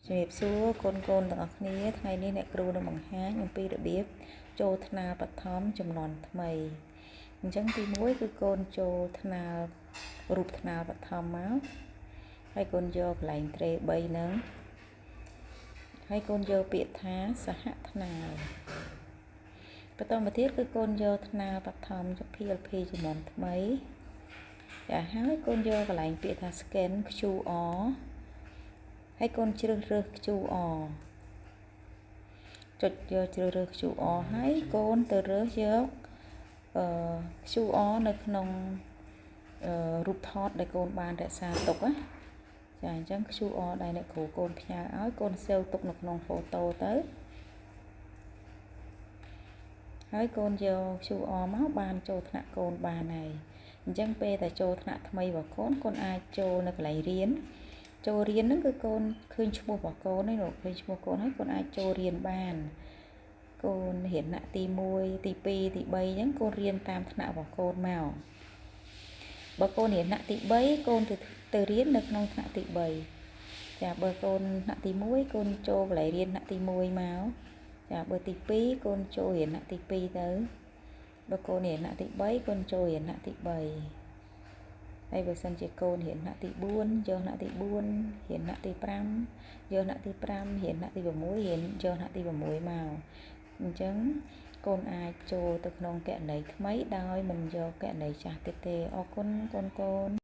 ជំរាបសួរកូនទាំងអស់គ្នាថ្ងៃនេះអ្នកគ្រូនឹងបង្ហាញអំពីរបៀបចូលថ្នាលបឋមចំនួនថ្មីអញ្ចឹងទី1គឺកូនចូលថ្នាលរូបថ្នាលបឋមមកហើយកូនយកកន្លែងត្រេ3ហ្នឹងហើយកូនយកពាក្យថាសហថ្នាលបន្តមកទៀតគឺកូនយកថ្នាលបឋមច PLP ចំនួនថ្មីចាហើយកូនយកកន្លែងពាក្យថា scan QR ហើយកូនជ្រើសរើស QR ចុចយកជ្រើសរើស QR ហើយកូនទៅរើសយកQR នៅក្នុងរូបថតដែលកូនបានរក្សាទុកណាចាអញ្ចឹង QR ដែលអ្នកគ្រូកូនផ្ញើឲ្យកូនសេវទុកនៅក្នុង photo ទៅហើយកូនយក QR មកបានចូលថ្នាក់កូនបានហើយអញ្ចឹងពេលតែចូលថ្នាក់ថ្មីរបស់កូនអាចចូលនៅកន្លែងរៀនចូលរៀនហ្នឹងគឺកូនឃើញឈ្មោះរបស់កូនហ្នឹងឃើញឈ្មោះកូនហើយកូនអាចចូលរៀនបានកូនរៀនថ្នាក់ទី1ទី2ទី3អញ្ចឹងកូនរៀនតាមថ្នាក់របស់កូនមកបើកូនរៀនថ្នាក់ទី3កូនទៅរៀននៅក្នុងថ្នាក់ទី3ចាបើកូនថ្នាក់ទី1កូនចូលកន្លែងរៀនថ្នាក់ទី1មកចាបើទី2កូនចូលរៀនថ្នាក់ទី2ទៅបើកូនរៀនថ្នាក់ទី3កូនចូលរៀនថ្នាក់ទី3ហើយបើសិនជាកូនរៀនថ្នាក់ទី4យកថ្នាក់ទី4រៀនថ្នាក់ទី5យកថ្នាក់ទី5រៀនថ្នាក់ទី6រៀនយកថ្នាក់ទី6មកអញ្ចឹងកូនអាចចូលទៅក្នុងគណនីថ្មីដោយមិនយកគណនីចាស់ទៀតទេអរគុណកូន